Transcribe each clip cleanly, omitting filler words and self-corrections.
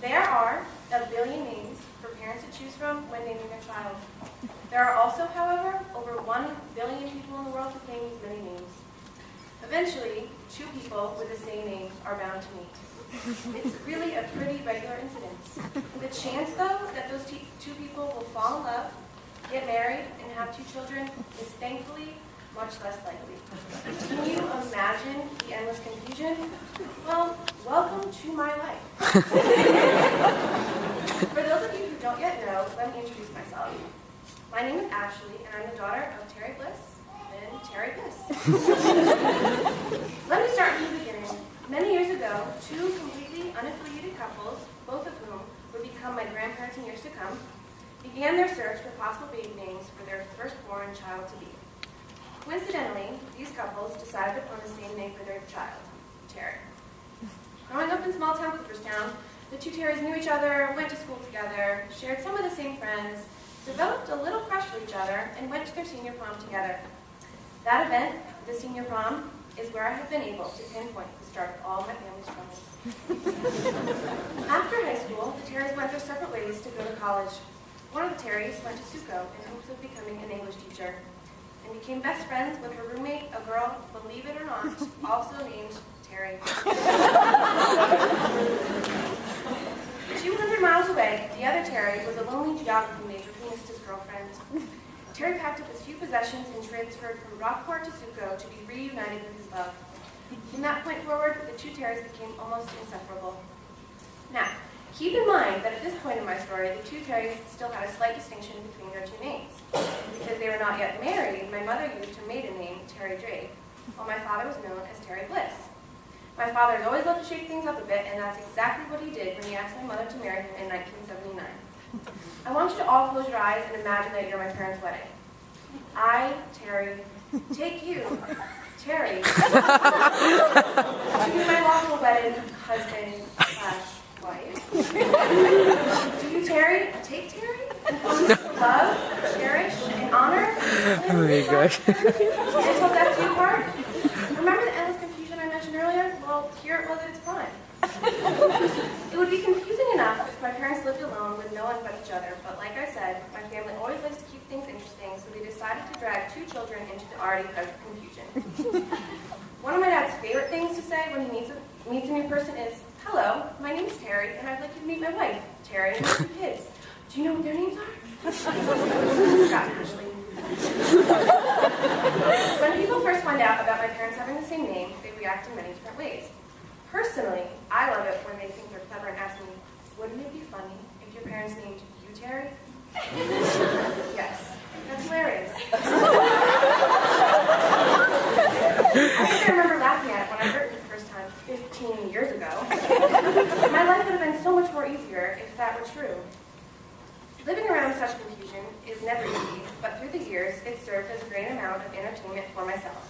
There are a billion names for parents to choose from when naming a child. There are also, however, over 1 billion people in the world to claim these many names. Eventually, 2 people with the same name are bound to meet. It's really a pretty regular incidence. The chance, though, that those 2 people will fall in love, get married, and have 2 children is thankfully much less likely. Can you imagine the endless confusion? Well, welcome to my life. For those of you who don't yet know, let me introduce myself. My name is Ashley, and I'm the daughter of Terry Bliss and Terry Bliss. Let me start from the beginning. Many years ago, 2 completely unaffiliated couples, both of whom would become my grandparents in years to come, began their search for possible baby names for their firstborn child to be. Coincidentally, these couples decided upon the same name for their child, Terry. Growing up in small-town Cooperstown, the 2 Terrys knew each other, went to school together, shared some of the same friends, developed a little crush for each other, and went to their senior prom together. That event, the senior prom, is where I have been able to pinpoint the start of all my family's troubles. After high school, the Terrys went their separate ways to go to college. One of the Terrys went to Suco in hopes of becoming an English teacher, and became best friends with her roommate, a girl, believe it or not, also named Terry. 200 miles away, the other Terry was a lonely geography major who missed his girlfriend. Terry packed up his few possessions and transferred from Rockport to Suco to be reunited with his love. From that point forward, the 2 Terrys became almost inseparable. Now, keep in mind that at this point in my story, the 2 Terrys still had a slight distinction between their 2 names. Because they were not yet married, my mother used her maiden name, Terry Drake, while my father was known as Terry Bliss. My father has always loved to shake things up a bit, and that's exactly what he did when he asked my mother to marry him in 1979. I want you to all close your eyes and imagine that you're my parents' wedding. I, Terry, take you, Terry, to be my lawful wedded husband/wife. Do you, Terry, take Terry and promise to love, cherish, and honor? Oh my gosh. Until death do you part? Remember the endless confusion I mentioned earlier? Well, here it was at its prime. It would be confusing enough if my parents lived alone with no one but each other, but like I said, my family always likes to keep things interesting, so they decided to drag 2 children into the already present confusion. One of my dad's favorite things to say when he meets a new person is, "Hello, my name is Terry, and I'd like you to meet my wife, Terry, and her 2 kids. Do you know what their names are?" Scott and Ashley. When people first find out about my parents having the same name, they react in many different ways. Personally, I love it when they think they're clever and ask me, "Wouldn't it be funny if your parents named you Terry?" Yes, that's hilarious. I think I remember laughing at it when I heard it for the first time 15 years ago. My life would have been so much more easier if that were true. Living around such confusion is never easy, but through the years, it served as a great amount of entertainment for myself.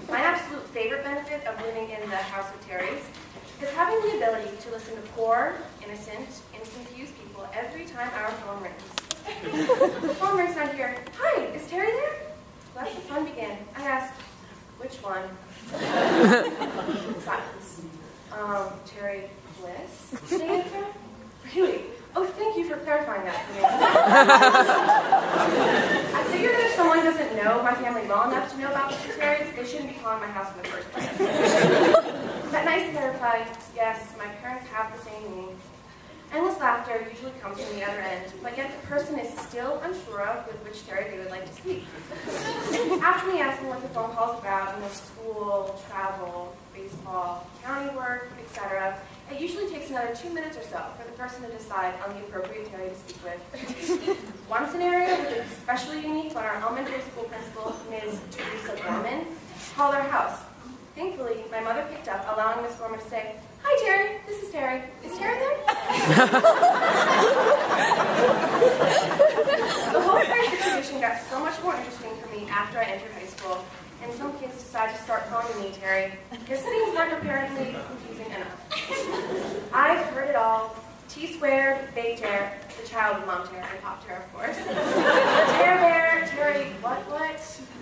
My absolute favorite benefit of living in the house of Terrys is having the ability to listen to poor, innocent, and confused people every time our phone rings. The phone rings and I hear, "Hi, is Terry there?" Let the fun begin. I ask, "Which one?" Silence. Terry Bliss? They answer. Really? Oh, thank you for clarifying that for me. I figured that if someone doesn't know my family well enough to know about the 2 Terrys, they shouldn't be calling my house in the first place. That night I replied, "Yes, my parents have the same name." Endless laughter usually comes from the other end, but yet the person is still unsure of with which Terry they would like to speak. After me asking what the phone call is about, school, travel, baseball, county work, etc., it usually takes another 2 minutes or so for the person to decide on the appropriate Terry to speak with. One scenario was especially unique when our elementary school principal, Ms. Teresa Gorman, called our house. Thankfully, my mother picked up, allowing Ms. Gorman to say, "Hi, Terry. This is Terry. Is Terry there?" The whole Terry situation got so much more interesting for me after I entered high school, and some kids decided to start calling me Terry, because things weren't apparently confusing enough. I've heard it all. T-squared, Big Tear, the child of Mom Tear and Pop Tear, of course. Tear Bear, Terry, what,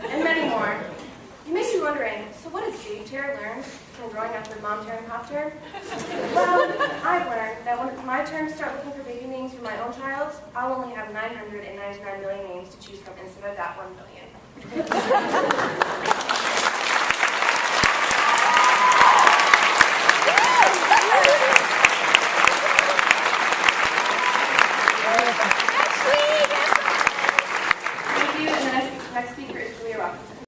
and many more. You may be wondering, so what has Baby Terry learned from growing up with Mom Terry and Pop Terry? Well, I've learned that when it's my turn to start looking for baby names for my own child, I'll only have 999 million names to choose from instead of that 1 billion.